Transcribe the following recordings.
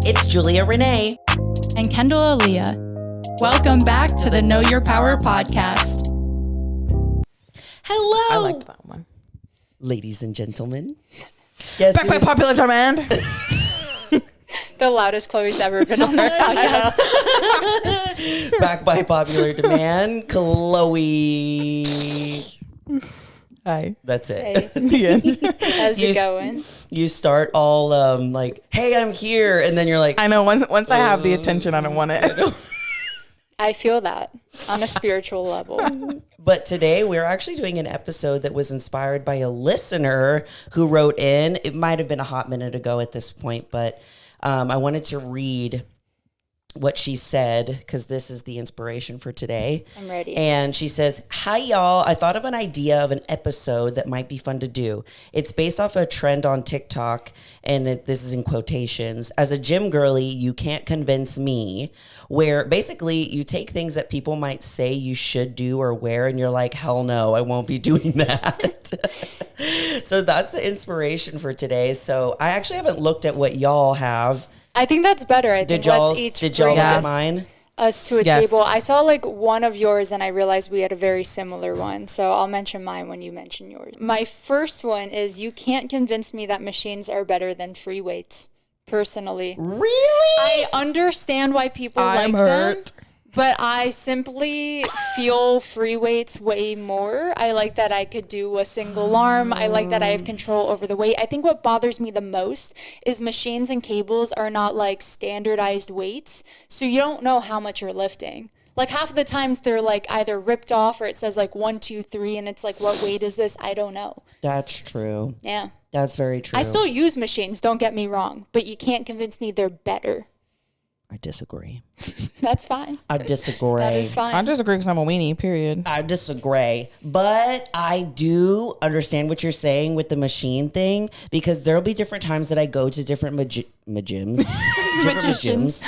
It's Julia Renee. And Kendall Aaliyah. Welcome back to the Know Your Power podcast. Hello. I liked that one. Ladies and gentlemen. Yes, Back by popular demand. The loudest Chloe's ever been on this podcast. back by popular demand, Chloe. Hi. That's it. Hey, The end. how's it going? You start all like, hey, I'm here. And then you're like, I know. Once I have the attention, I don't want it. I feel that on a spiritual level. But today we're actually doing an episode that was inspired by a listener who wrote in. It might have been a hot minute ago at this point, but I wanted to read what she said because this is the inspiration for today. I'm ready. And she says, hi, y'all. I thought of an idea of an episode that might be fun to do. It's based off a trend on TikTok, and this is in quotations. As a gym girly, you can't convince me, where basically you take things that people might say you should do or wear, and you're like, hell no, I won't be doing that. So that's the inspiration for today. So I actually haven't looked at what y'all have. I think that's better. I think let's each Did y'all bring look at mine? us to a Yes. table. I saw like one of yours and I realized we had a very similar one. So I'll mention mine when you mention yours. My first one is you can't convince me that machines are better than free weights, personally. Really? I understand why people I'm like hurt. them, but I simply feel free weights way more. I like that I could do a single arm. I like that I have control over the weight. I think what bothers me the most is machines and cables are not like standardized weights, so you don't know how much you're lifting. Like half of the times they're like either ripped off or it says like 1, 2, 3, and it's like, what weight is this? I don't know. That's true. Yeah. That's very true. I still use machines, don't get me wrong, but you can't convince me they're better. I disagree. That's fine. I disagree. That is fine. I disagree because I'm a weenie, period. I disagree. But I do understand what you're saying with the machine thing, because there'll be different times that I go to different gyms. Different Magicians.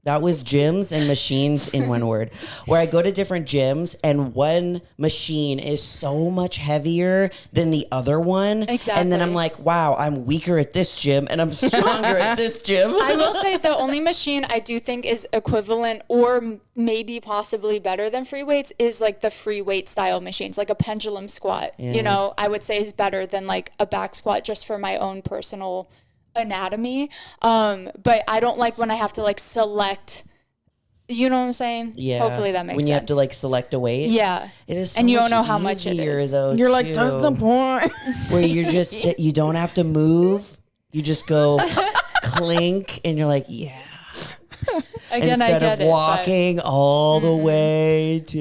That was gyms and machines in one word. Where I go to different gyms and one machine is so much heavier than the other one. Exactly. And then I'm like, wow, I'm weaker at this gym and I'm stronger at this gym. I will say the only machine I do think is equivalent or maybe possibly better than free weights is like the free weight style machines, like a pendulum squat. Yeah. You know, I would say is better than like a back squat just for my own personal anatomy. But I don't like when I have to like select, you know what I'm saying? Yeah. Hopefully that makes sense. When you have to like select a weight. Yeah. It is so And you much don't know how much it easier, is. though, You're like, too. that's the point. Where you're just, you don't have to move. You just go clink and you're like, yeah. Again, Instead I get of walking all the way to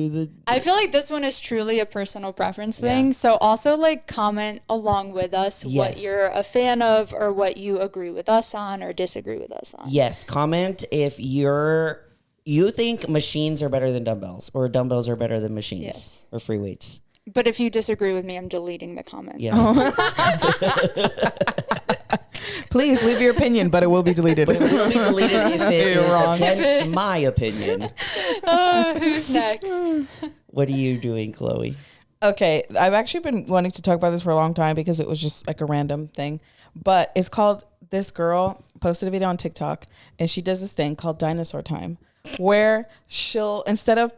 the... I feel like this one is truly a personal preference thing. Yeah. So also like comment along with us what Yes. you're a fan of or what you agree with us on or disagree with us on. Yes, comment if you think machines are better than dumbbells or dumbbells are better than machines Yes. or free weights. But if you disagree with me, I'm deleting the comment. Yeah. Please leave your opinion, but it will be deleted. But it will be deleted if it You're is wrong. against my opinion. Who's next? What are you doing, Chloe? Okay, I've actually been wanting to talk about this for a long time because it was just like a random thing. But it's called, this girl posted a video on TikTok and she does this thing called Dinosaur Time, where she'll, instead of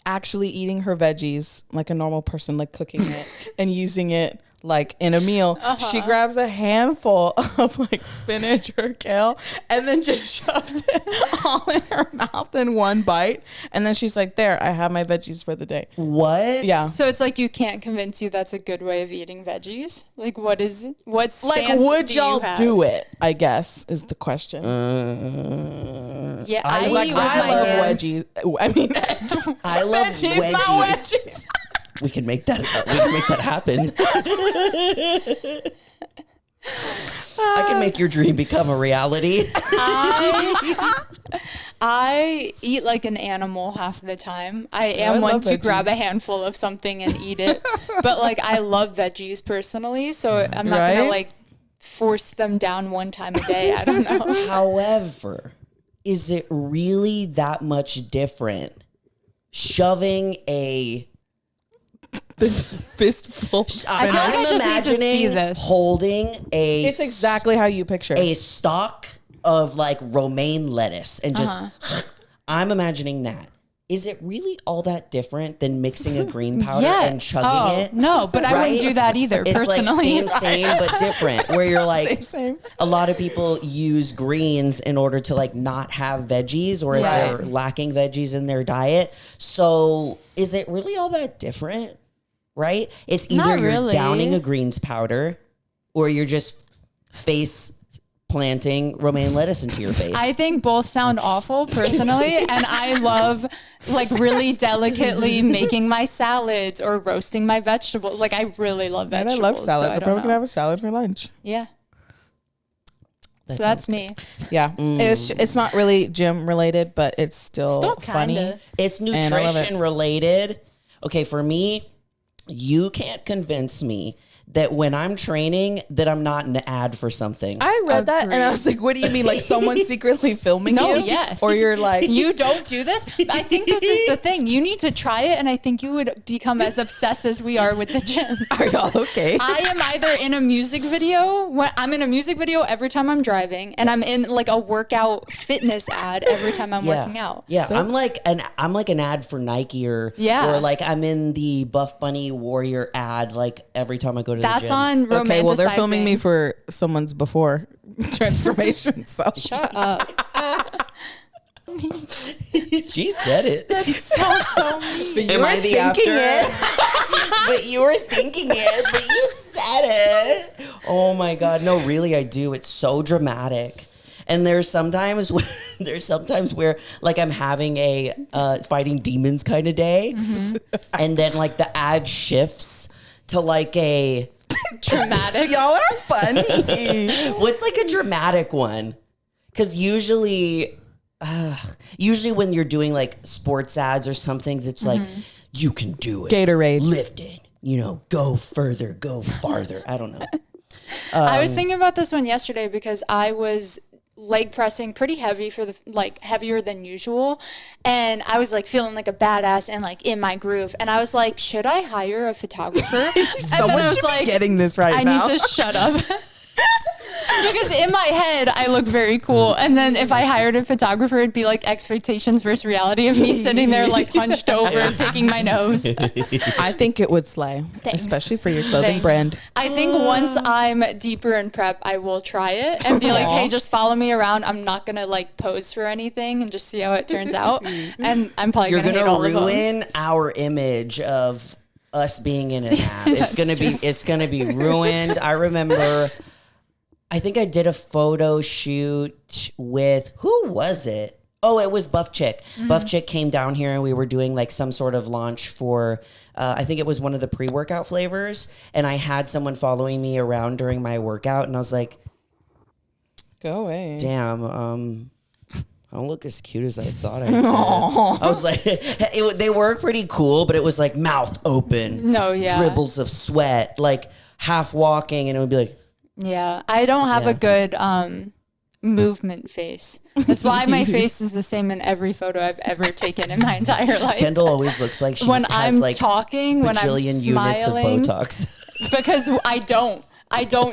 actually eating her veggies like a normal person, like cooking it and using it like in a meal, she grabs a handful of like spinach or kale and then just shoves it all in her mouth in one bite. And then she's like, there, I have my veggies for the day. What? Yeah. So it's like you can't convince you that's a good way of eating veggies? Like what stance Like, would do you y'all have? do it? I guess is the question. Yeah, I I was like, eat with I my love hands. wedgies. I mean, I love veggies, not wedgies. wedgies. We can make that. We can make that happen. I can make your dream become a reality. I eat like an animal half the time. I am I one love to grab a veggies. handful of something and eat it. But like I love veggies personally, so I'm not gonna Right? like force them down one time a day. I don't know. However, is it really that much different shoving a This fistful. I feel like I I'm just need to see imagining this. holding a It's exactly how you picture. a stalk of like romaine lettuce and just, I'm imagining that. Is it really all that different than mixing a green powder and chugging it? No, but I wouldn't do that either, it's personally. Like same, but different. Where you're like, same. A lot of people use greens in order to like not have veggies or if they're lacking veggies in their diet. So is it really all that different? Right? It's either you're downing a greens powder or you're just face planting romaine lettuce into your face. I think both sound awful personally, and I love like really delicately making my salads or roasting my vegetables. Like I really love vegetables. And I love salads. So I'm probably gonna have a salad for lunch. Yeah. So that's me. Yeah, it's not really gym related, but it's still funny. It's nutrition related. Okay, for me, you can't convince me that when I'm training that I'm not an ad for something. I read that and I was like, what do you mean? Like someone's secretly filming you? Yes. Or you're like... You don't do this? I think this is the thing. You need to try it, and I think you would become as obsessed as we are with the gym. Are y'all okay? I am either in a music video. I'm in a music video every time I'm driving, and I'm in like a workout fitness ad every time I'm working out. Yeah, so, I'm like an ad for Nike or like I'm in the Buff Bunny Warrior ad like every time I go to That's the gym. on romanticizing. Okay, well, they're filming me for someone's before transformation. So shut up. She said it. That's so mean. Am I the after? But you were thinking it, but you said it. Oh my God. No, really, I do. It's so dramatic. And there's sometimes where like I'm having a fighting demons kind of day. And then like the ad shifts to like a dramatic. Y'all are funny. What's like a dramatic one? Because usually when you're doing like sports ads or something, it's like, you can do it. Gatorade. Lift it. Go further, go farther. I don't know. I was thinking about this one yesterday because I was leg pressing pretty heavy for the like heavier than usual, and I was like feeling like a badass and like in my groove, and I was like, should I hire a photographer? Someone should be getting this right now. I need to shut up. Because in my head, I look very cool. And then if I hired a photographer, it'd be like expectations versus reality of me sitting there like hunched over, picking my nose. I think it would slay, especially for your clothing brand. I think once I'm deeper in prep, I will try it and be like, hey, just follow me around. I'm not going to like pose for anything and just see how it turns out. And I'm probably going to hate all of them. You're going to ruin our image of us being in an ad. It's going to be ruined. I remember... I think I did a photo shoot with, who was it? Oh, it was Buff Chick. Buff Chick came down here and we were doing like some sort of launch for, I think it was one of the pre-workout flavors. And I had someone following me around during my workout and I was like, go away. Damn, I don't look as cute as I thought I did. I was like, they were pretty cool, but it was like mouth open. Dribbles of sweat, like half walking and it would be like, yeah, I don't have a good movement face. That's why my face is the same in every photo I've ever taken in my entire life. Kendall always looks like she when has I'm like talking, when I'm units smiling, of Botox. Because I don't.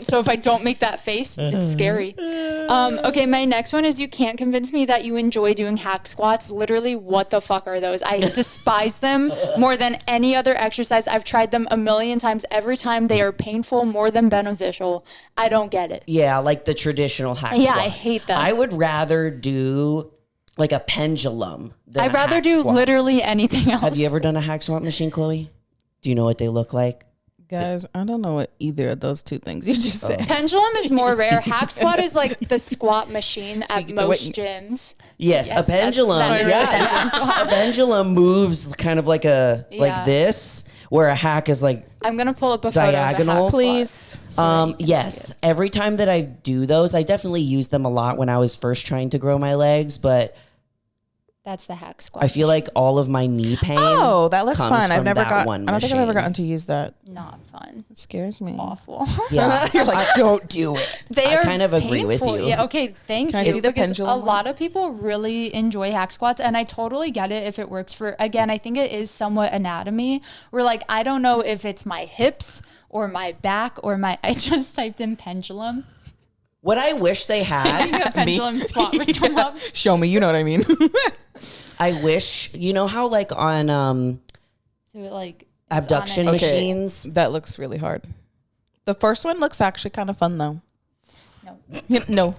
So if I don't make that face, it's scary. Okay, my next one is you can't convince me that you enjoy doing hack squats. Literally, what the fuck are those? I despise them more than any other exercise. I've tried them a million times. Every time they are painful more than beneficial. I don't get it. Yeah, like the traditional hack squat. Yeah, I hate them. I would rather do like a pendulum than I'd rather do squat. Literally anything else. Have you ever done a hack squat machine, Chloe? Do you know what they look like? Guys, I don't know what either of those two things you just said. Pendulum is more rare. Hack squat is like the squat machine at most gyms. Yes, a pendulum. A pendulum moves kind of like like this, where a hack is like I'm gonna pull up a photo diagonal. Of a hack please. Yes, every time that I do those, I definitely used them a lot when I was first trying to grow my legs, but that's the hack squat. I feel like all of my knee pain. Oh, that looks fun. I don't think I've ever gotten to use that. Not fun. It scares me. Awful. Yeah, you're like, don't do it. I kind of agree with you. Yeah. Okay. Thank Can you. I see the because pendulum a lot of people really enjoy hack squats, and I totally get it if it works for. Again, I think it is somewhat anatomy. Where like I don't know if it's my hips or my back or my. I just typed in pendulum. What I wish they had. A pendulum squat would come up. Show me, you know what I mean. I wish, you know how like on So it like abduction machines. That looks really hard. The first one looks actually kind of fun though. No.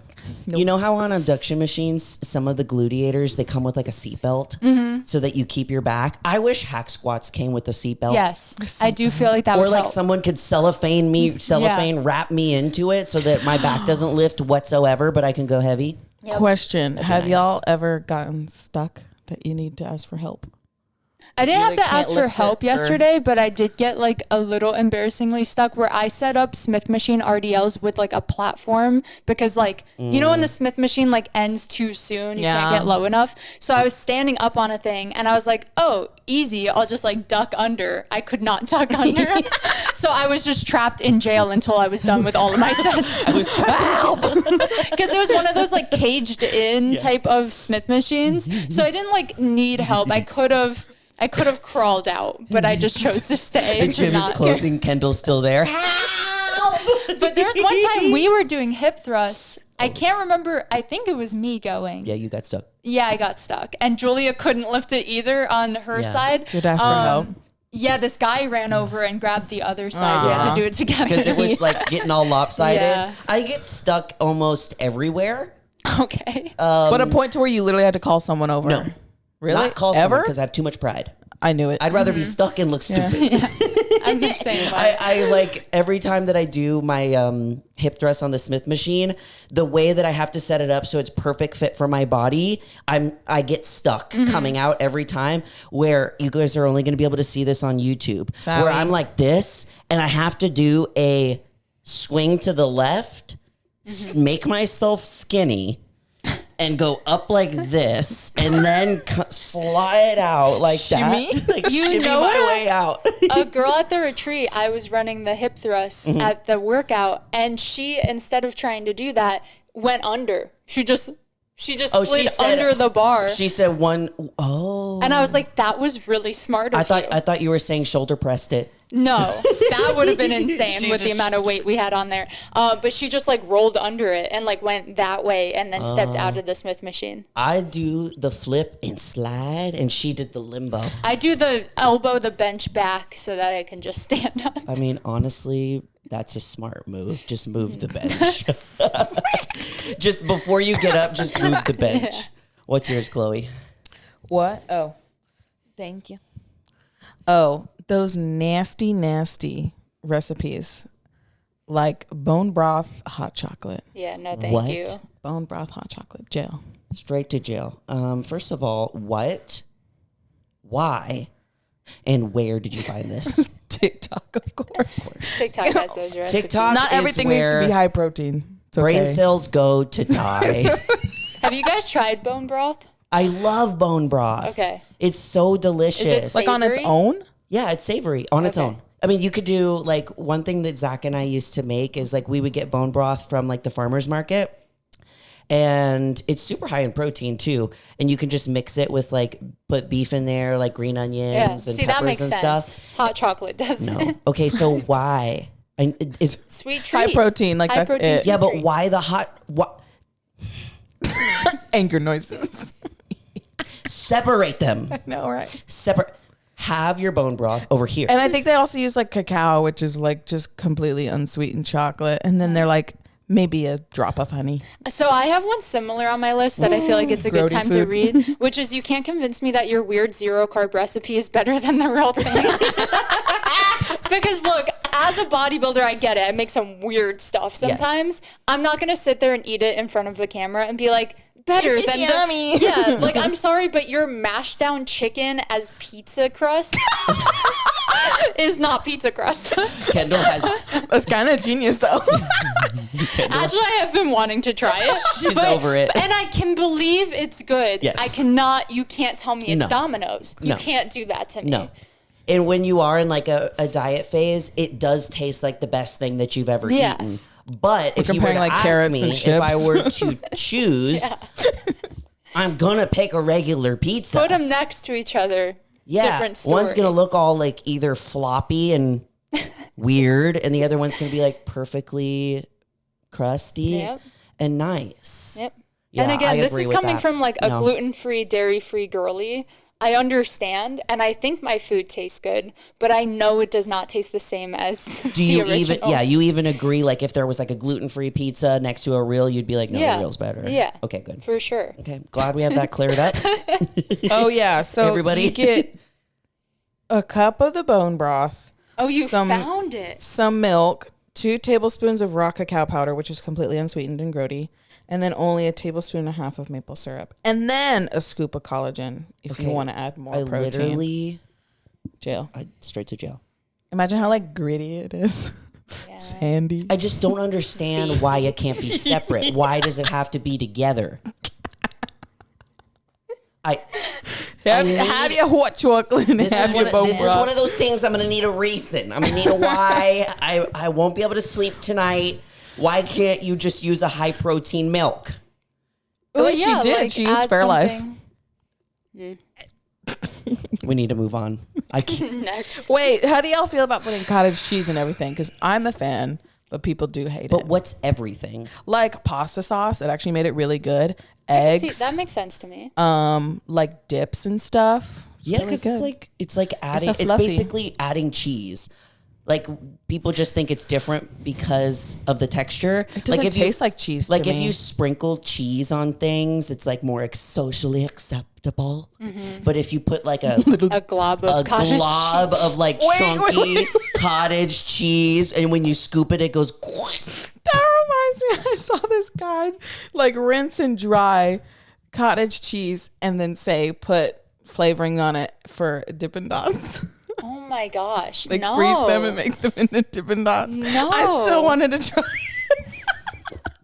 You know how on abduction machines, some of the gluteators, they come with like a seatbelt so that you keep your back. I wish hack squats came with a seatbelt. Yes, I do feel like that would Or like help. someone could cellophane wrap me into it so that my back doesn't lift whatsoever, but I can go heavy. Yep. Question. Have nice. y'all ever gotten stuck that you need to ask for help? I didn't have really to can't ask for lift help it, or- yesterday, but I did get like a little embarrassingly stuck where I set up Smith machine RDLs with like a platform because like, you know, when the Smith machine like ends too soon, you can't get low enough. So I was standing up on a thing and I was like, oh, easy. I'll just like duck under. I could not duck under. So I was just trapped in jail until I was done with all of my sets. I was trapped. Because it was one of those like caged in type of Smith machines. So I didn't like need help. I could have crawled out, but I just chose to stay. The gym is closing. Kendall's still there. But there was one time we were doing hip thrusts. I can't remember. I think it was me going. Yeah, you got stuck. Yeah, I got stuck. And Julia couldn't lift it either on her side. Did ask for help? Yeah, this guy ran over and grabbed the other side. We had to do it together. Because it was like getting all lopsided. Yeah. I get stuck almost everywhere. Okay. But a point to where you literally had to call someone over. No. Really? Not call Ever? someone because I have too much pride. I knew it. I'd rather be stuck and look stupid. I'm the same way. I like every time that I do my hip thrust on the Smith machine, the way that I have to set it up so it's perfect fit for my body, I get stuck coming out every time. Where you guys are only going to be able to see this on YouTube, Sorry. where I'm like this and I have to do a swing to the left, make myself skinny. And go up like this, and then slide out like Shimmy? that. Like You shimmy know my what? way out. A girl at the retreat, I was running the hip thrusts at the workout, and she, instead of trying to do that, went under. She just slid under the bar. She said one. Oh, And I was like, that was really smart of you. I thought you were saying shoulder pressed it. No, that would have been insane She with the just- amount of weight we had on there. But she just like rolled under it and like went that way and then stepped out of the Smith machine. I do the flip and slide, and she did the limbo. I do the elbow the bench back so that I can just stand up. I mean, honestly, that's a smart move. Just move the bench. Just before you get up, just move the bench. Yeah. What's yours, Chloe? What? Oh, thank you. Oh, those nasty recipes like bone broth, hot chocolate. Yeah, no, thank What? you. Bone broth, hot chocolate, jail. Straight to jail. First of all, what? Why? And where did you find this? TikTok, of course. TikTok has those recipes. TikTok Not is everything needs to where be high protein. It's brain okay. cells go to die. Have you guys tried bone broth? I love bone broth. Okay. It's so delicious. Is it Like on its Savory? own? Yeah, it's savory on its Okay. own. I mean, you could do like one thing that Zach and I used to make is like we would get bone broth from like the farmer's market. And it's super high in protein too. And you can just mix it with like put beef in there, like green onions Yeah. and See, that peppers makes and sense. stuff. Hot chocolate doesn't. No. Okay, so why? Is Sweet treat. High protein, like High that's protein it. sweet yeah, but treat. why the hot? What? Anger noises. Separate them. No, right? Separate. Have your bone broth over here. And I think they also use like cacao, which is like just completely unsweetened chocolate. And then they're like maybe a drop of honey. So I have one similar on my list that I feel like it's a good Grody time to food. read, which is you can't convince me that your weird 0-carb recipe is better than the real thing. Because look, as a bodybuilder, I get it. I make some weird stuff sometimes. I'm not going to sit there and eat it in front of the camera and be like, better This is than yummy. Yeah, like I'm sorry, but your mashed down chicken as pizza crust is not pizza crust. Kendall has. That's kind of genius though. Actually, I have been wanting to try it. She's over it. And I can believe it's good. Yes. You can't tell me it's No. Domino's. You No. can't do that to me. No. And when you are in like a diet phase, it does taste like the best thing that you've ever Yeah. eaten. But if you were comparing, to like, ask carrots me and if I chips. were to choose, I'm gonna pick a regular pizza. Put them next to each other. Yeah, Different story. one's gonna look all like either floppy and weird, and the other one's gonna be like perfectly crusty, Yep. and nice. Yep. Yeah, and again, I this agree is with coming that. from like a No. gluten-free, dairy-free girly. I understand, and I think my food tastes good, but I know it does not taste the same as Do you the original. you even agree, like, if there was like a gluten-free pizza next to a real, you'd be like, no, Yeah. the real's better. Yeah. Okay, good. For sure. Okay, glad we have that cleared up. Oh yeah, so Everybody. you get a cup of the bone broth. Oh, you some, found it. Some milk, 2 tablespoons of raw cacao powder, which is completely unsweetened and grody, and then only a tablespoon and a half of maple syrup, and then a scoop of collagen if you want to add more protein. Literally, Jail. straight to jail. Imagine how like gritty it is. Yeah. Sandy. I just don't understand why it can't be separate. Why does it have to be together? Have your hot chocolate and have your bone This is broth. one of those things I'm going to need a reason. I'm going to need a why. I won't be able to sleep tonight. Why can't you just use a high protein milk? Well, she did. She used add Fairlife. We need to move on. I can't. Next. Wait, how do y'all feel about putting cottage cheese and everything? Because I'm a fan, but people do hate But it. what's everything? Like pasta sauce, it actually made it really good. Eggs, See, that makes sense to me. like dips and stuff. Yeah, Really because good. it's like adding. a It's fluffy. basically adding cheese. Like, people just think it's different because of the texture. It doesn't taste like cheese to Like, if me. you sprinkle cheese on things, it's like more socially acceptable. But if you put like a A glob of cottage glob cheese. of like chunky cottage cheese, and when you scoop it, it goes. That reminds me, I saw this guy like rinse and dry cottage cheese and then say put flavoring on it for Dippin' Dots. Oh my gosh. Like no. freeze them and make them into Dippin' Dots. No. I still wanted to try.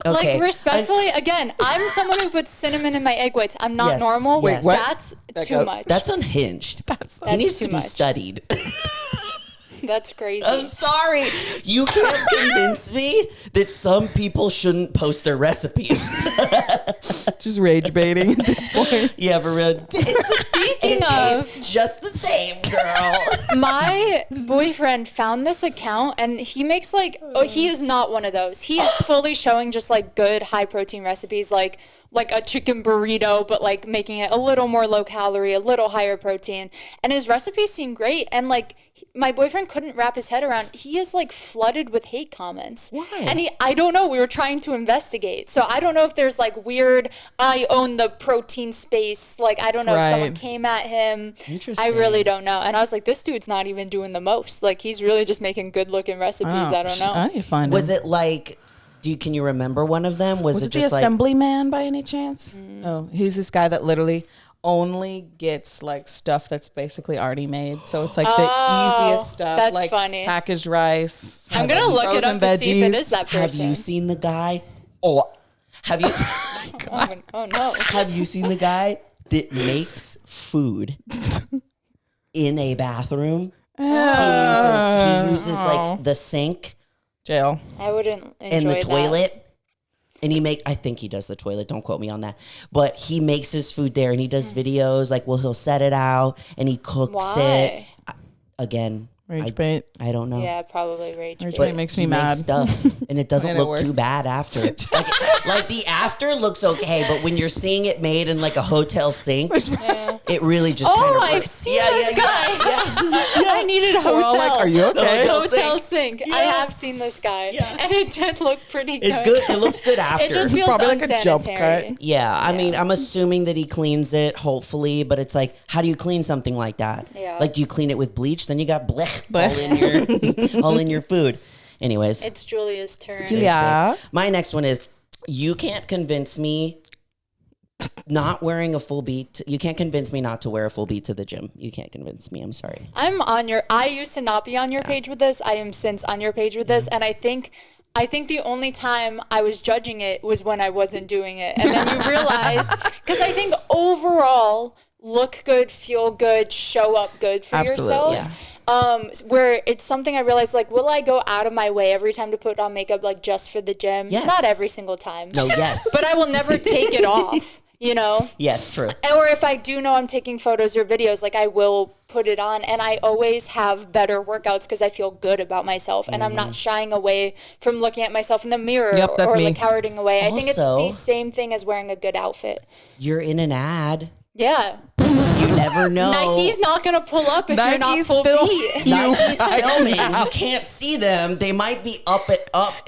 Okay. Like, respectfully, again, I'm someone who puts cinnamon in my egg whites. I'm not Yes. normal. Wait, what? That's That too goes- much. That's unhinged. That's He needs too to be much. studied. That's crazy. I'm sorry. You can't convince me that some people shouldn't post their recipes. just rage baiting at this point. Yeah, for real. Speaking It of, tastes just the same, girl. my boyfriend found this account and he makes like, he is not one of those. He is fully showing just like good high protein recipes, like a chicken burrito, but like making it a little more low calorie, a little higher protein. And his recipes seem great. And like, my boyfriend couldn't wrap his head around, he is like flooded with hate comments. Why? And I don't know, we were trying to investigate. So I don't know if there's like weird, I own the protein space. Like, I don't know if someone Right. came at him. Interesting. I really don't know. And I was like, this dude's not even doing the most. Like, he's really just making good looking recipes. I don't know. I need to find Was him. it like, can you remember one of them? Was Was it it the just like, assemblyman by any chance? Oh, he's this guy that literally only gets like stuff that's basically already made. So it's like the easiest stuff. that's like funny. packaged rice. I'm going to look it up to see if it is that have person. you seen the guy? Oh, have you? Oh, no. Have you seen the guy that makes food in a bathroom? He uses like the sink Jail. I wouldn't enjoy and the that. toilet. And I think he does the toilet. Don't quote me on that. But he makes his food there and he does videos like, he'll set it out and he cooks it. Why? Again, Rage bait. I don't know. Yeah, probably rage. Rage bait. bait makes me he mad. makes stuff and it doesn't And it look too works. bad after. Like the after looks okay, but when you're seeing it made in like a hotel sink, it really just kind Oh, of I've seen this guy. I needed a hotel. We're all like, are you okay? Hotel sink. I have seen this guy, and it did look pretty good. It looks good after. It just feels probably like a jump unsanitary. cut. Yeah, I mean, I'm assuming that he cleans it, hopefully, but it's like, how do you clean something like that? Yeah. Like, do you clean it with bleach? Then you got blech all in your food. Anyways, It's Julia's turn. Yeah. my next one is, you can't convince me not wearing a full beat. You can't convince me not to wear a full beat to the gym. You can't convince me. I'm sorry. I used to not be on your page with this. I am since on your page with this, and I think the only time I was judging it was when I wasn't doing it, and then you realize, because I think overall, look good, feel good, show up good for Absolutely. yourself. Where it's something I realized, like, will I go out of my way every time to put on makeup, like just for the gym? Yes. Not every single time. No, yes. But I will never take it off. you know? Yes, true. Or if I do know I'm taking photos or videos, like I will put it on, and I always have better workouts because I feel good about myself, and I'm not shying away from looking at myself in the mirror That's or me. like cowarding away. I think it's Also- the same thing as wearing a good outfit. You're in an ad. Yeah. You never know. Nike's not going to pull up if you're not Nike's full film- beat. Nike's right filming. now. You can't see them. They might be up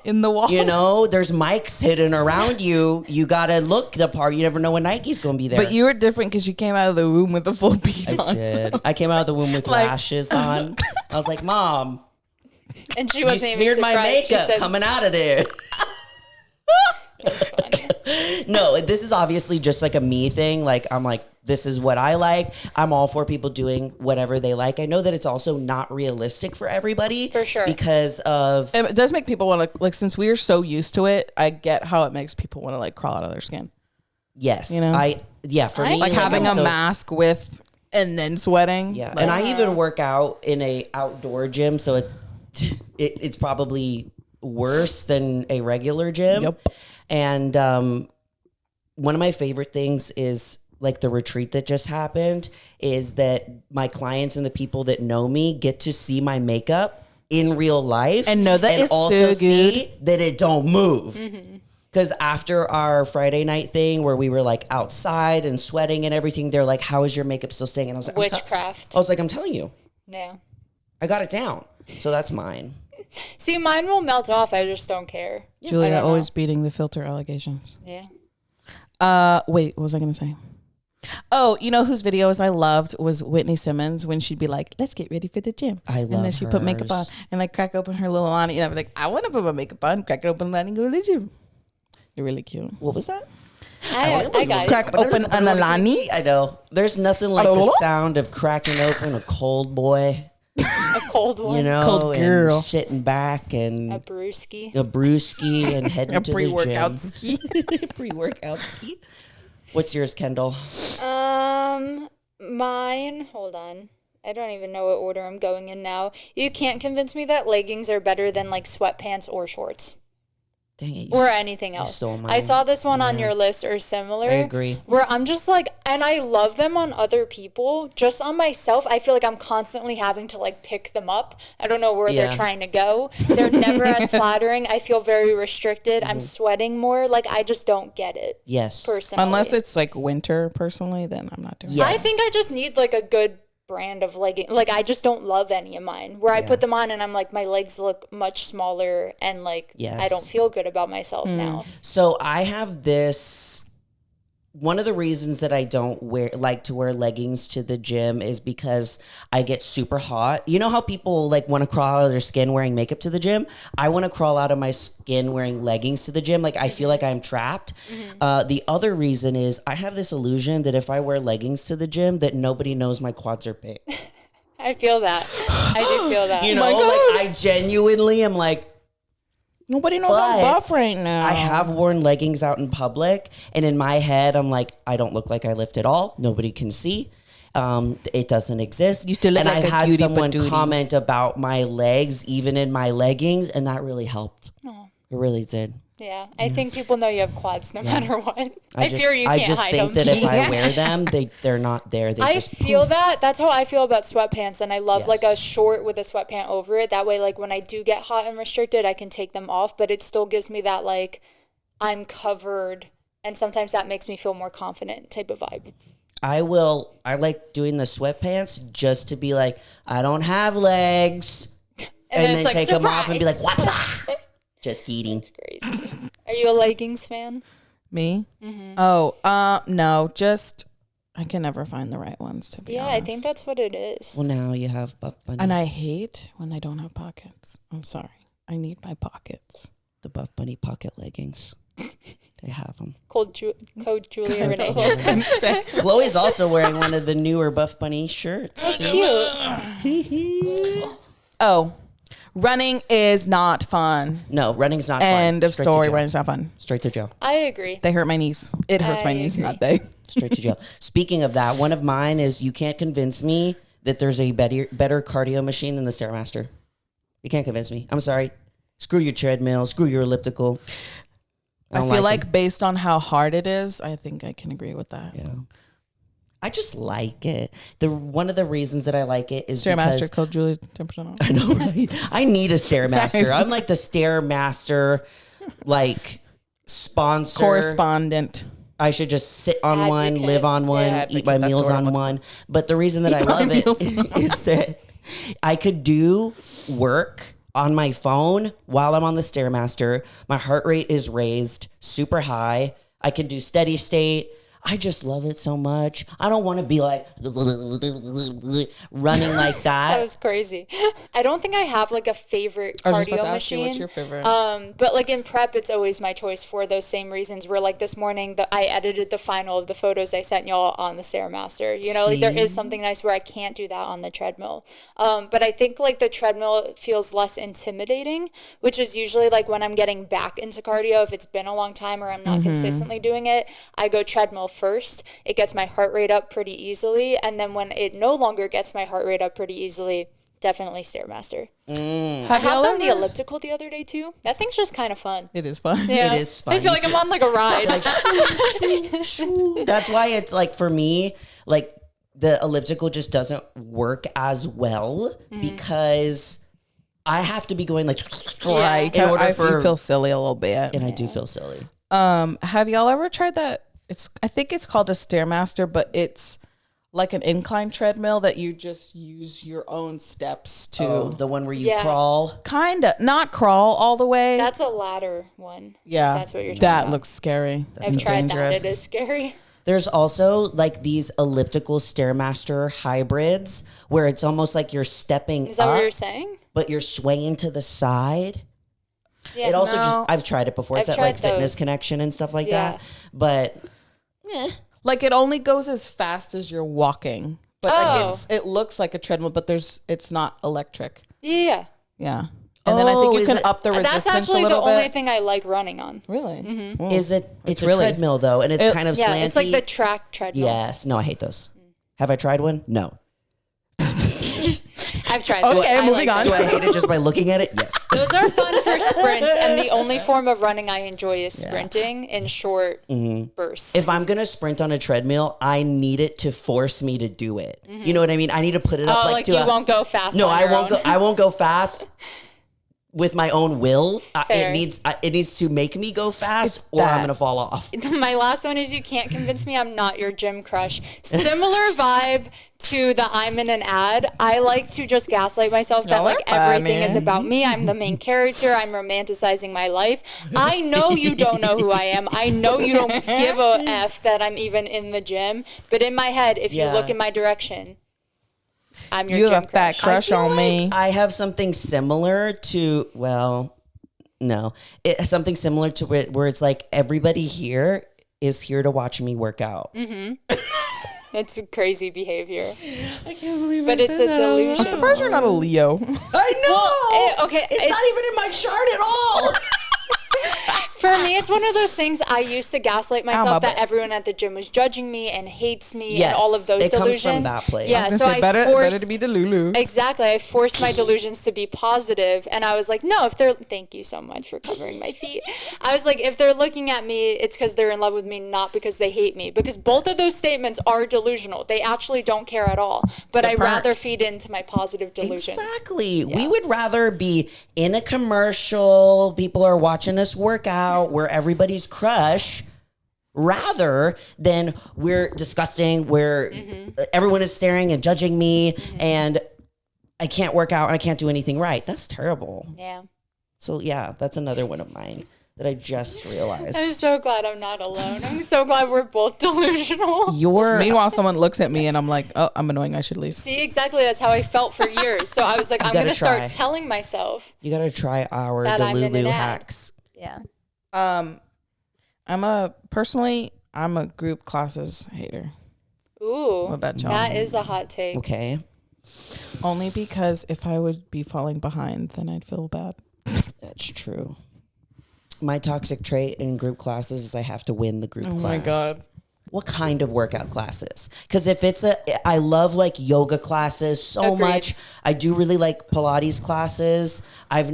In the walls. You know, there's mics hidden around you. You gotta look the part. You never know when Nike's gonna be there. But you were different because you came out of the womb with a full beat I on. did. So. I came out of the womb with Like- lashes on. I was like, Mom, And she you wasn't even smeared my surprised. She makeup said, coming out of there. That's funny. No, this is obviously just like a me thing. Like, I'm like, this is what I like. I'm all for people doing whatever they like. I know that it's also not realistic for everybody. For sure. Because of, It does make people want to, like, since we are so used to it, I get how it makes people want to, like, crawl out of their skin. yes. You know? For me. Like having I'm a so- mask with, and then sweating. Yeah, Like, and I even work out in a outdoor gym, so it's probably worse than a regular gym. Yep. And one of my favorite things is like the retreat that just happened is that my clients and the people that know me get to see my makeup in real life And know that it's also so see that it don't move. Because after our Friday night thing where we were like outside and sweating and everything, they're like, how is your makeup still staying? And I was like, Witchcraft. I'm telling you, Yeah. I got it down. So that's mine. See, mine will melt off. I just don't care. I Julia don't know. always beating the filter allegations. Yeah. Wait, what was I going to say? Oh, you know whose videos I loved was Whitney Simmons when she'd be like, let's get ready for the gym. I And then love she'd put makeup on hers. and like crack open her little Lonnie. And I'd be like, I want to put my makeup on, crack it open, Lonnie, go to the gym. They're really cute. What was that? I got it. Crack open an Alani. I know. There's nothing like the sound of cracking open a cold boy, A cold one. you know, Cold girl. and sitting back and A brewski. a brewski and heading A to the pre-workout gym. ski. Pre-workout ski. What's yours, Kendall? Mine. Hold on. I don't even know what order I'm going in now. You can't convince me that leggings are better than like sweatpants or shorts. Dang it. Or anything else. stole mine. I saw this one on your list or similar. I agree. Where I'm just like, and I love them on other people. Just on myself, I feel like I'm constantly having to like pick them up. I don't know where Yeah. they're trying to go. They're never as flattering. I feel very restricted. I'm sweating more. Like I just don't get it Yes. personally. Unless it's like winter, personally, then I'm not doing Yeah. it. I think I just need like a good brand of legging. Like I just don't love any of mine. Where I put them on and I'm like, my legs look much smaller and like Yes. I don't feel good about myself now. So I have this. One of the reasons that I don't like to wear leggings to the gym is because I get super hot. You know how people like want to crawl out of their skin wearing makeup to the gym? I want to crawl out of my skin wearing leggings to the gym. Like I feel like I'm trapped. The other reason is I have this illusion that if I wear leggings to the gym, that nobody knows my quads are big. I feel that. I do feel that. You know, my God. like I genuinely am like. Nobody knows I'm But buff right now. I have worn leggings out in public, and in my head, I'm like, I don't look like I lift at all. Nobody can see. It doesn't exist. You still look and like I a had cutie someone patootie. comment about my legs, even in my leggings, and that really helped. It really did. Yeah, I think people know you have quads no matter what. I just, fear you can't just hide think them. that if I wear them, they're not there. They I just feel that. That's how I feel about sweatpants, and I love like a Yes. short with a sweatpant over it. That way, like when I do get hot and restricted, I can take them off, but it still gives me that like I'm covered, and sometimes that makes me feel more confident type of vibe. I like doing the sweatpants just to be like, I don't have legs. And then then it's like, take them off and be like, surprise. what? Just kidding. Crazy. Are you a leggings fan? Me? Oh, no, just I can never find the right ones to be Yeah, honest. I think that's what it is. Well, now you have Buff Bunny. And I hate when I don't have pockets. I'm sorry. I need my pockets. The Buff Bunny pocket leggings. They have them. Code Julia Renee. Chloe's also wearing one of the newer Buff Bunny shirts. Cute. Oh, running is not fun. No, running's not End fun. of Straight to story. jail. Running's not fun. Straight to jail. I agree. They hurt my knees. It hurts my I knees, agree. not they. Straight to jail. Speaking of that, one of mine is you can't convince me that there's a better cardio machine than the Stairmaster. You can't convince me. I'm sorry. Screw your treadmill. Screw your elliptical. I feel like based on how hard it is, I think I can agree with that. Yeah. I just like it. One of the reasons that I like it is Stairmaster code Julie 10% off. I know, right? I need a Stairmaster. I'm like the Stairmaster, like sponsor correspondent. I should just sit on Advocate. one, live on one, eat my meals on one. But the reason that I love it is that I could do work on my phone while I'm on the Stairmaster. My heart rate is raised super high. I can do steady state. I just love it so much. I don't want to be like running like that. That was crazy. I don't think I have like a favorite I was just about cardio to ask you, machine. what's your favorite? But like in prep, it's always my choice for those same reasons. Where like this morning, I edited the final of the photos I sent y'all on the Stairmaster. You know, like there is something nice where I can't do that on the treadmill. But I think like the treadmill feels less intimidating, which is usually like when I'm getting back into cardio. If it's been a long time or I'm not consistently doing it, I go treadmill first. It gets my heart rate up pretty easily, and then when it no longer gets my heart rate up pretty easily, definitely Stairmaster. I hopped on the elliptical the other day too. That thing's just kind of fun. It is fun. Yeah. It is fun. I feel like I'm on like a ride. Like, shoo, shoo. That's why it's like for me, like the elliptical just doesn't work as well because I have to be going like Right. in order I for feel silly a little bit. and I do feel silly. Have y'all ever tried that? I think it's called a Stairmaster, but it's like an incline treadmill that you just use your own steps to. Oh, the one where you Yeah. crawl. Kinda, not crawl all the way. That's a ladder one. yeah, That's what you're talking that about. looks scary. I've tried that. dangerous. It is scary. There's also like these elliptical Stairmaster hybrids where it's almost like you're stepping Is that up, what you're saying? but you're swaying to the side. Yeah. It also No. I've tried it before. It's I've at like tried Fitness those. Connection and stuff like Yeah. that. But Like it only goes as fast as you're walking, but Oh. like it looks like a treadmill, but it's not electric. Yeah. Yeah, and then I think you is can it- up the resistance That's actually a the little only bit. thing I like running on. Really? Oh. is it? It's a really- treadmill though, and it's kind of Yeah, slanty. it's like the track treadmill. Yes. No, I hate those. Have I tried one? No. I've tried Okay, those. I moving like on. Do those. I hate it just by looking at it? Yes. Those are fun for sprints, and the only form of running I enjoy is sprinting in short bursts. If I'm gonna sprint on a treadmill, I need it to force me to do it. You know what I mean? I need to put it up oh, like like to you a, won't go fast. No, on I your won't own. go. I won't go fast with my own will. Fair. It needs to make me go fast, or that. I'm gonna fall off. My last one is you can't convince me I'm not your gym crush. Similar vibe to the I'm in an ad. I like to just gaslight myself that like everything is about me. I'm the main character. I'm romanticizing my life. I know you don't know who I am. I know you don't give a F that I'm even in the gym. But in my head, if you Yeah. look in my direction, I'm your You gym have a fat crush. crush on me. I have something similar to something similar to where it's like everybody here is here to watch me work out. It's crazy behavior. I can't believe But it's a delusion. I'm surprised you're not a Leo. I know. Okay, it's not even in my chart at all. For me, it's one of those things I used to gaslight myself my that bad. everyone at the gym was judging me and hates me Yes, and all of those it comes delusions. from that place. Yeah, so I better forced to be the Lulu. exactly. I forced my delusions to be positive, and I was like, no, if they're thank you so much for covering my feet. I was like, if they're looking at me, it's because they're in love with me, not because they hate me. Because both of those statements are delusional. They actually don't care at all. But I rather feed into my positive delusions. Exactly. We would rather be in a commercial, people are watching us work out, we're everybody's crush, rather than we're disgusting, where everyone is staring and judging me, and I can't work out and I can't do anything right. That's terrible. Yeah. So yeah, that's another one of mine that I just realized. I'm so glad I'm not alone. I'm so glad we're both delusional. Meanwhile, someone looks at me and I'm like, oh, I'm annoying. I should leave. See, exactly. That's how I felt for years. So I was like, I'm gotta going to try. start telling myself. You gotta try our That I'm in an Delulu ad. hacks. Yeah. I'm a group classes hater. Ooh. What about y'all? That is a hot take. Okay. Only because if I would be falling behind, then I'd feel bad. That's true. My toxic trait in group classes is I have to win the group class. Oh my God. What kind of workout classes? Because if it's I love like yoga classes so Agreed. much. I do really like Pilates classes. I've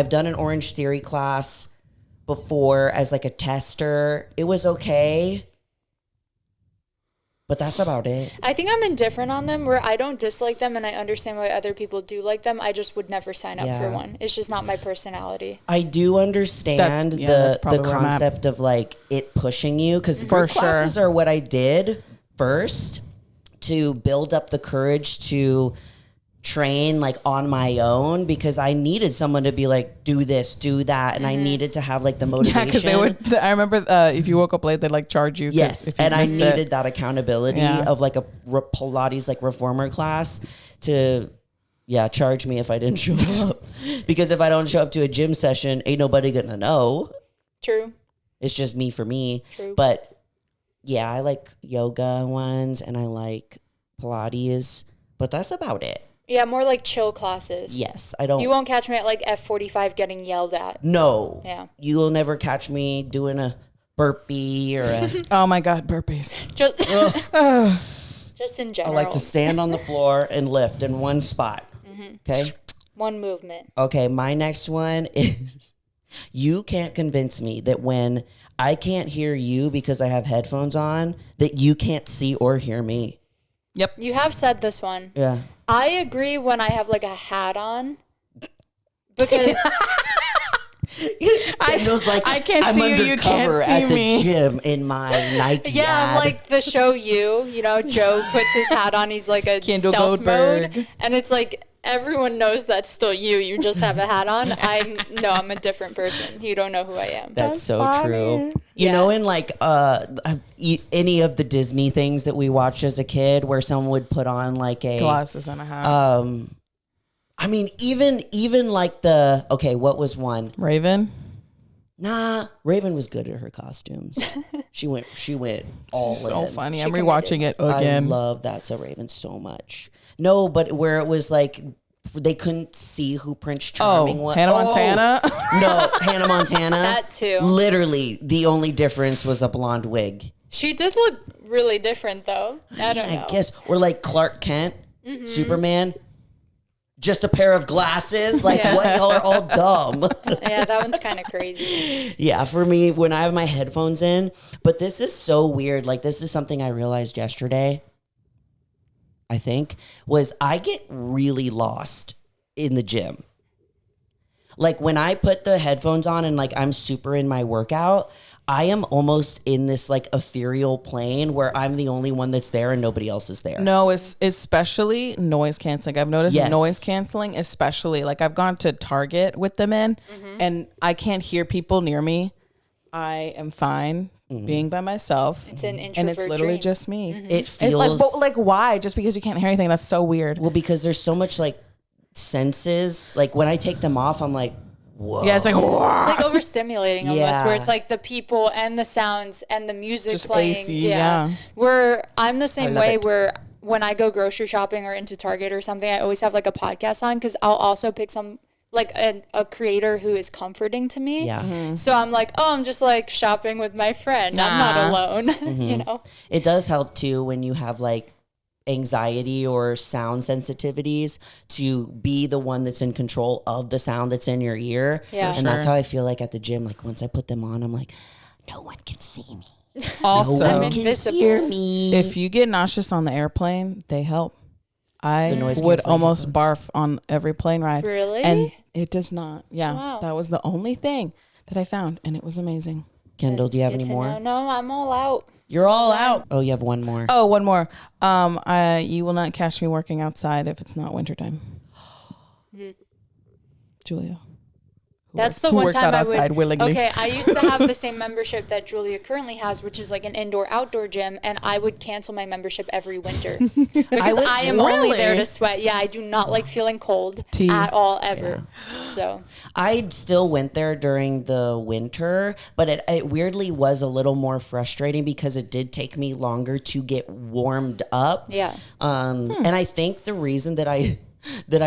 done an Orange Theory class. before as like a tester. It was okay. But that's about it. I think I'm indifferent on them where I don't dislike them and I understand why other people do like them. I just would never sign up for one. It's just not my personality. I do understand the concept of like it pushing you because group classes are what I did first to build up the courage to train like on my own because I needed someone to be like, do this, do that. And I needed to have like the motivation. Yeah, because I remember if you woke up late, they'd like charge you. Yes. And I needed that accountability of like a Pilates like reformer class to charge me if I didn't show up. Because if I don't show up to a gym session, ain't nobody gonna know. True. It's just me for me. True. But yeah, I like yoga ones and I like Pilates, but that's about it. Yeah, more like chill classes. Yes, I don't. You won't catch me at like F45 getting yelled at. No. Yeah. You will never catch me doing a burpee or a. Oh my God, burpees. Just in general. I like to stand on the floor and lift in one spot. Okay. One movement. Okay, my next one is you can't convince me that when I can't hear you because I have headphones on, that you can't see or hear me. Yep. You have said this one. Yeah. I agree when I have like a hat on because I can't see you. You can't see at me. The gym in my Nike. Yeah, I'm like the show you know, Joe puts his hat on. He's like a Kendall stealth Goldberg. mode, and it's like everyone knows that's still you. You just have a hat on. I'm a different person. You don't know who I am. That's so funny. true. You know, in like any of the Disney things that we watched as a kid, where someone would put on like a glasses and a hat. I mean, even like what was one? Raven. Nah, Raven was good at her costumes. she went all in. So funny. I'm rewatching it again. I love That's a Raven so much. No, but where it was like they couldn't see who Prince Charming was. Hannah Montana? No, Hannah Montana. That too. Literally, the only difference was a blonde wig. She did look really different though. I don't know. I guess. Or like Clark Kent, Superman. Just a pair of glasses. Like, what? Y'all are all dumb. Yeah, that one's kind of crazy. Yeah, for me, when I have my headphones in. But this is so weird. Like, this is something I realized yesterday, I think, was I get really lost in the gym. Like, when I put the headphones on and, like, I'm super in my workout, I am almost in this like ethereal plane where I'm the only one that's there and nobody else is there. No, it's especially noise canceling. I've noticed noise canceling, especially like I've gone to Target with them in and I can't hear people near me. I am fine being by myself. It's an introvert and it's literally dream. Just me. It feels like why? Just because you can't hear anything? That's so weird. Well, because there's so much like senses. Like when I take them off, I'm like, whoa. Yeah, it's like whoa. It's like overstimulating almost, where it's like the people and the sounds and the music just playing. AC, yeah. Where I'm the same way it. where when I go grocery shopping or into Target or something, I always have like a podcast on because I'll also pick some like a creator who is comforting to me. Yeah. So I'm like, oh, I'm just like shopping with my friend. I'm not alone. You know? It does help too when you have like anxiety or sound sensitivities to be the one that's in control of the sound that's in your ear. Yeah. And that's how I feel like at the gym. Like once I put them on, I'm like, no one can see me. Also, no one I'm can invisible. hear me. if you get nauseous on the airplane, they help. I noise would canceling almost headphones. barf on every plane ride. Really? And it does not. Yeah. Wow. That was the only thing that I found and it was amazing. Kendall, do you have Good any to more? know. No, I'm all out. You're all out. Oh, you have one more. Oh, one more. You will not catch me working outside if it's not wintertime. Julia. That's the who one works time out I outside would. willingly. Okay, I used to have the same membership that Julia currently has, which is like an indoor-outdoor gym, and I would cancel my membership every winter because I am only there to sweat. Yeah, I do not like feeling cold at all ever. Yeah. So I still went there during the winter, but it weirdly was a little more frustrating because it did take me longer to get warmed up. Yeah. And I think the reason that I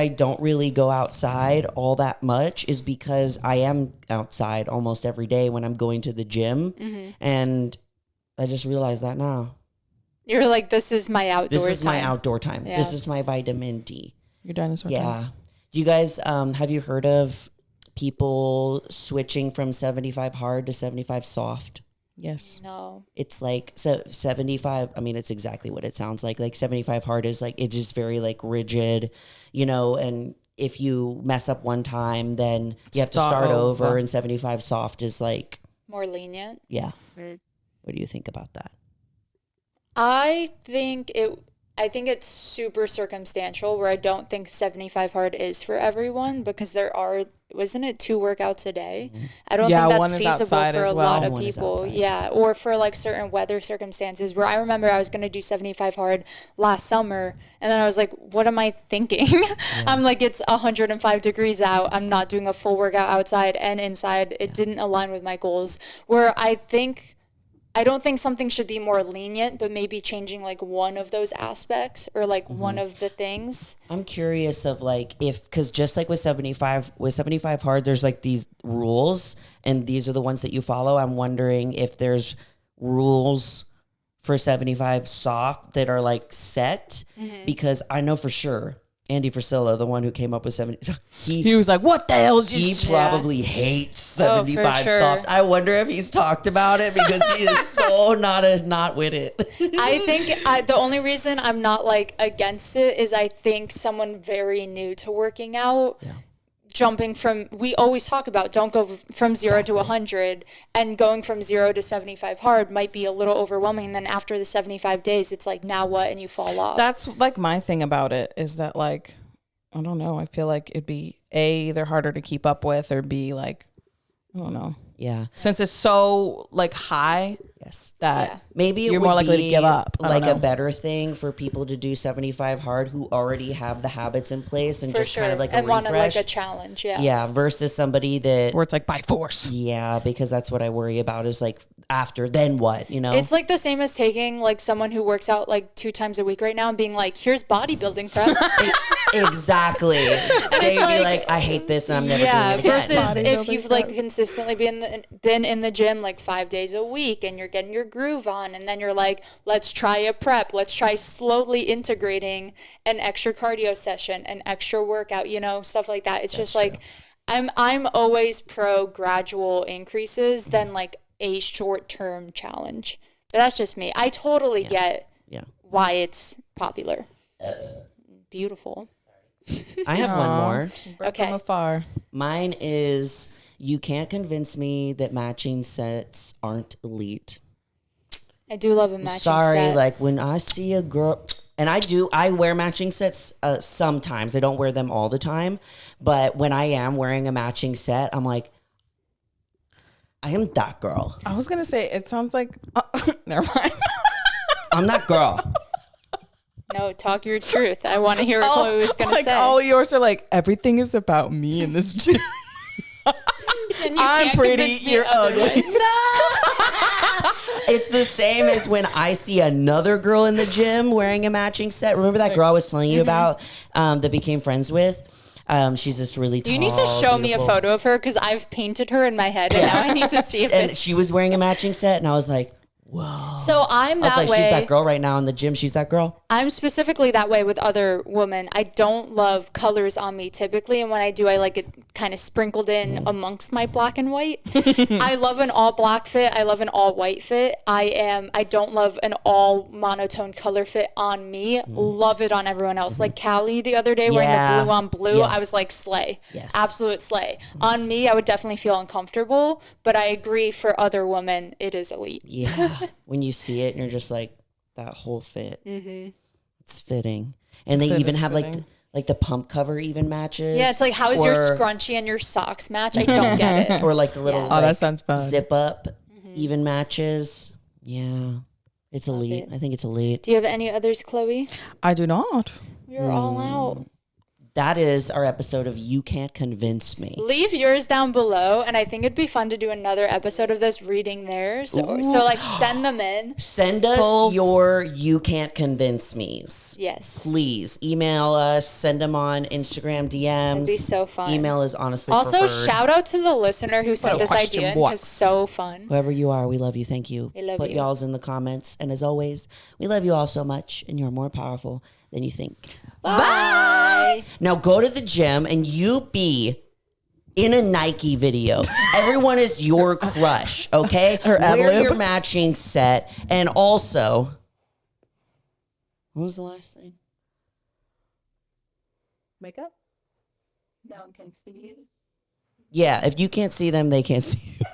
don't really go outside all that much is because I am outside almost every day when I'm going to the gym. And I just realized that now. You're like, this is my outdoor time. This is my outdoor time. Yeah. This is my vitamin D. Your dinosaur. Yeah. You guys, have you heard of people switching from 75 hard to 75 soft. Yes. No. It's like, so 75, I mean, it's exactly what it sounds like. Like 75 hard is like, it's just very like rigid, you know, and if you mess up one time, then you have to start over. And 75 soft is like More lenient. yeah. What do you think about that? I think it's super circumstantial, where I don't think 75 hard is for everyone, because wasn't it 2 workouts a day? I don't think that's feasible for a lot of people. Yeah. Or for like certain weather circumstances, where I remember I was going to do 75 hard last summer, and then I was like, what am I thinking? I'm like, it's 105 degrees out. I'm not doing a full workout outside and inside. It didn't align with my goals, where I don't think something should be more lenient, but maybe changing like one of those aspects, or like one of the things. I'm curious of like because just like with 75 hard, there's like these rules, and these are the ones that you follow. I'm wondering if there's rules for 75 soft that are like set, because I know for sure Andy Frisella, the one who came up with 70, he was like, what the hell? He probably hates 75 soft. I wonder if he's talked about it, because he is so not with it. I think the only reason I'm not like against it is I think someone very new to working out, jumping from, we always talk about don't go from 0 to 100, and going from 0 to 75 hard might be a little overwhelming. And then after the 75 days, it's like, now what? And you fall off. That's like my thing about it, is that like, I don't know. I feel like it'd be either harder to keep up with, or B, like, I don't know. Yeah. Since it's so like high, that maybe you're more likely to give up. Like a better thing for people to do 75 hard who already have the habits in place, and just kind of like a refresh. And want like a challenge, Yeah, versus somebody that where it's like by force. Yeah, because that's what I worry about, is like after, then what, you know? It's like the same as taking like someone who works out like 2 times a week right now and being like, here's bodybuilding prep. Exactly. They'd be like, I hate this and I'm never doing it again. Versus if you've like consistently been in the gym like 5 days a week, and you're getting your groove on, and then you're like, let's try a prep. Let's try slowly integrating an extra cardio session, an extra workout, you know, stuff like that. It's just like, I'm always pro gradual increases than like a short-term challenge. But that's just me. I totally get why it's popular. Beautiful. I have one more. Okay. From afar. Mine is, you can't convince me that matching sets aren't elite. I do love a matching set. Like when I see a girl, and I wear matching sets sometimes. I don't wear them all the time. But when I am wearing a matching set, I'm like, I am that girl. I was going to say, it sounds like, never mind. I'm that girl. No, talk your truth. I want to hear what Chloe was going to say. All yours are like, everything is about me in this gym. I'm pretty, you're ugly. It's the same as when I see another girl in the gym wearing a matching set. Remember that girl I was telling you about that became friends with? She's just really tall. You need to show me a photo of her, because I've painted her in my head, and now I need to see if and she was wearing a matching set, and I was like, whoa. So I'm that way. She's that girl right now in the gym. She's that girl. I'm specifically that way with other women. I don't love colors on me typically, and when I do, I like it kind of sprinkled in amongst my black and white. I love an all black fit. I love an all white fit. I don't love an all monotone color fit on me. Love it on everyone else. Like Callie the other day wearing the blue on blue. I was like, slay. Yes. Absolute slay. On me, I would definitely feel uncomfortable, but I agree for other women, it is elite. Yeah. When you see it and you're just like, that whole fit. It's fitting. And they even have like the pump cover even matches. Yeah, it's like, how is your scrunchie and your socks match? I don't get it. Or like the little that sounds fun. Zip up even matches. Yeah. It's elite. I think it's elite. Do you have any others, Chloe? I do not. You're all out. That is our episode of You Can't Convince Me. Leave yours down below, and I think it'd be fun to do another episode of this reading theirs. So like send them in. Send us your You Can't Convince Me's. Yes. Please email us. Send them on Instagram DMs. It'd be so fun. Email is honestly also preferred. Shout out to the listener who sent this idea. It's so fun. Whoever you are, we love you. Thank you. We love Put you. y'all's in the comments. And as always, we love you all so much, and you're more powerful than you think. Bye. Now go to the gym and you be in a Nike video. Everyone is your crush, okay? Her ad Wear lib. your matching set. And also, what was the last thing? Makeup? No one can see you. Yeah, if you can't see them, they can't see you.